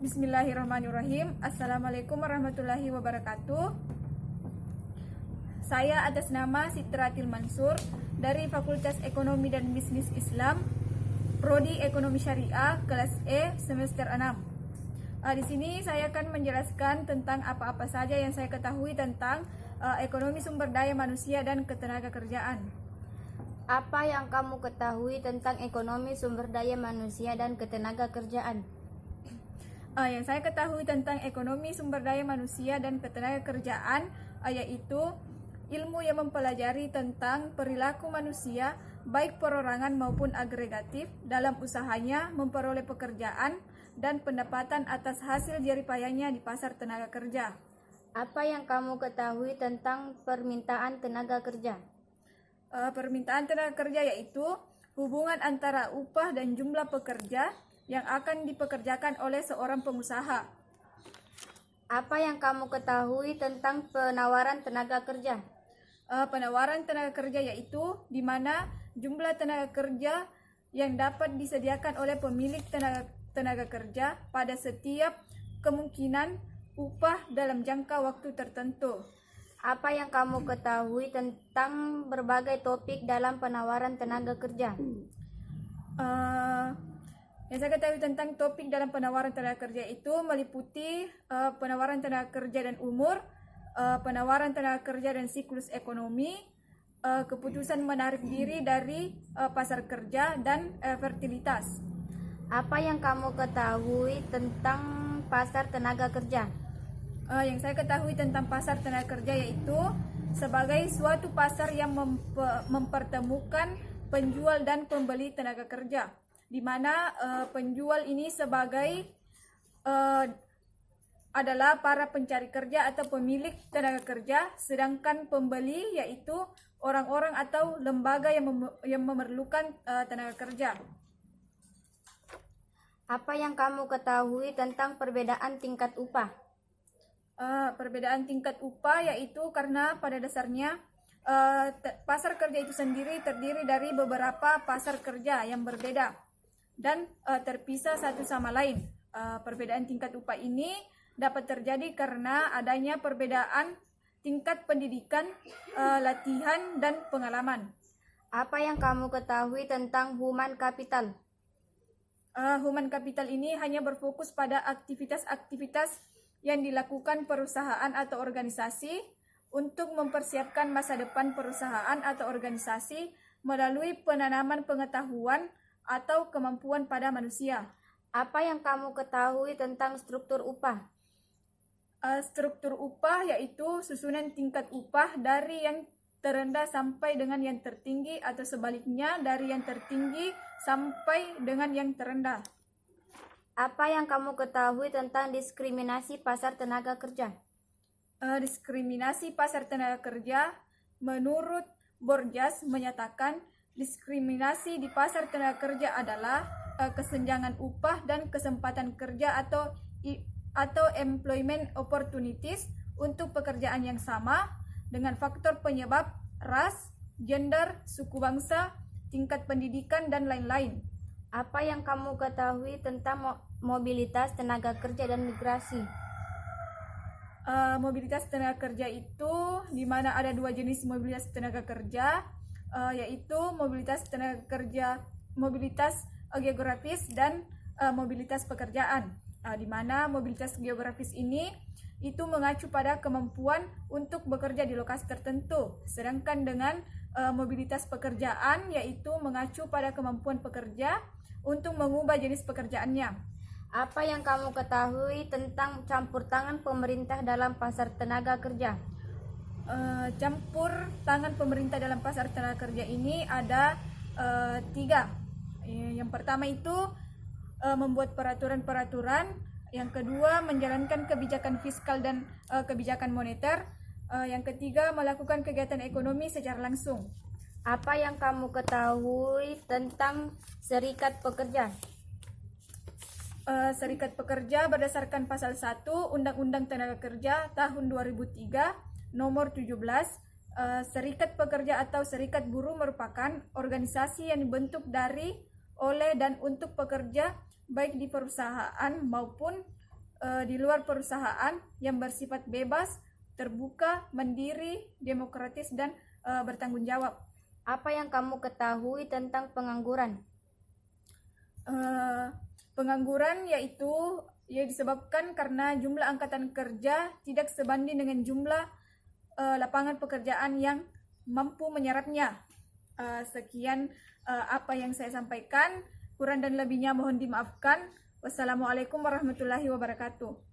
Bismillahirrahmanirrahim. Assalamualaikum warahmatullahi wabarakatuh. Saya atas nama Sitratil Mansur dari Fakultas Ekonomi dan Bisnis Islam, Prodi Ekonomi Syariah, kelas E, semester 6. Di sini saya akan menjelaskan tentang apa-apa saja yang saya ketahui tentang ekonomi sumber daya manusia dan ketenaga kerjaan. Apa yang kamu ketahui tentang ekonomi sumber daya manusia dan ketenaga kerjaan? Yang saya ketahui tentang ekonomi sumber daya manusia dan ketenaga kerjaan yaitu ilmu yang mempelajari tentang perilaku manusia baik perorangan maupun agregatif dalam usahanya memperoleh pekerjaan dan pendapatan atas hasil jerih payahnya di pasar tenaga kerja. Apa yang kamu ketahui tentang permintaan tenaga kerja? Permintaan tenaga kerja yaitu hubungan antara upah dan jumlah pekerja yang akan dipekerjakan oleh seorang pengusaha. Apa yang kamu ketahui tentang penawaran tenaga kerja? Penawaran tenaga kerja yaitu di mana jumlah tenaga kerja yang dapat disediakan oleh pemilik tenaga kerja pada setiap kemungkinan upah dalam jangka waktu tertentu. Apa yang kamu ketahui tentang berbagai topik dalam penawaran tenaga kerja? Yang saya ketahui tentang topik dalam penawaran tenaga kerja itu meliputi penawaran tenaga kerja dan umur, penawaran tenaga kerja dan siklus ekonomi, keputusan menarik diri dari pasar kerja, dan fertilitas. Apa yang kamu ketahui tentang pasar tenaga kerja? Yang saya ketahui tentang pasar tenaga kerja yaitu sebagai suatu pasar yang mempertemukan penjual dan pembeli tenaga kerja, di mana penjual ini sebagai adalah para pencari kerja atau pemilik tenaga kerja, sedangkan pembeli yaitu orang-orang atau lembaga yang memerlukan tenaga kerja. Apa yang kamu ketahui tentang perbedaan tingkat upah? Perbedaan tingkat upah yaitu karena pada dasarnya pasar kerja itu sendiri terdiri dari beberapa pasar kerja yang berbeda dan terpisah satu sama lain. Perbedaan tingkat upah ini dapat terjadi karena adanya perbedaan tingkat pendidikan, latihan, dan pengalaman. Apa yang kamu ketahui tentang human capital? Human capital ini hanya berfokus pada aktivitas-aktivitas yang dilakukan perusahaan atau organisasi untuk mempersiapkan masa depan perusahaan atau organisasi melalui penanaman pengetahuan atau kemampuan pada manusia. Apa yang kamu ketahui tentang struktur upah? Struktur upah yaitu susunan tingkat upah dari yang terendah sampai dengan yang tertinggi atau sebaliknya dari yang tertinggi sampai dengan yang terendah. Apa yang kamu ketahui tentang diskriminasi pasar tenaga kerja? Diskriminasi pasar tenaga kerja menurut Borjas menyatakan diskriminasi di pasar tenaga kerja adalah kesenjangan upah dan kesempatan kerja atau employment opportunities untuk pekerjaan yang sama dengan faktor penyebab ras, gender, suku bangsa, tingkat pendidikan, dan lain-lain. Apa yang kamu ketahui tentang mobilitas tenaga kerja dan migrasi? Mobilitas tenaga kerja itu di mana ada dua jenis mobilitas tenaga kerja, yaitu mobilitas tenaga kerja, mobilitas geografis dan mobilitas pekerjaan. Di mana mobilitas geografis ini itu mengacu pada kemampuan untuk bekerja di lokasi tertentu, sedangkan dengan mobilitas pekerjaan yaitu mengacu pada kemampuan pekerja untuk mengubah jenis pekerjaannya. Apa yang kamu ketahui tentang campur tangan pemerintah dalam pasar tenaga kerja? Campur tangan pemerintah dalam pasar tenaga kerja ini ada 3. Yang pertama itu membuat peraturan-peraturan, yang kedua menjalankan kebijakan fiskal dan kebijakan moneter, yang ketiga melakukan kegiatan ekonomi secara langsung. Apa yang kamu ketahui tentang serikat pekerja? Serikat pekerja berdasarkan pasal 1 Undang-Undang Tenaga Kerja tahun 2003 nomor 17, serikat pekerja atau serikat buruh merupakan organisasi yang dibentuk dari, oleh, dan untuk pekerja baik di perusahaan maupun di luar perusahaan yang bersifat bebas, terbuka, mandiri, demokratis, dan bertanggung jawab. Apa yang kamu ketahui tentang pengangguran? Pengangguran yaitu disebabkan karena jumlah angkatan kerja tidak sebanding dengan jumlah lapangan pekerjaan yang mampu menyerapnya. Sekian apa yang saya sampaikan, kurang dan lebihnya mohon dimaafkan. Wassalamualaikum warahmatullahi wabarakatuh.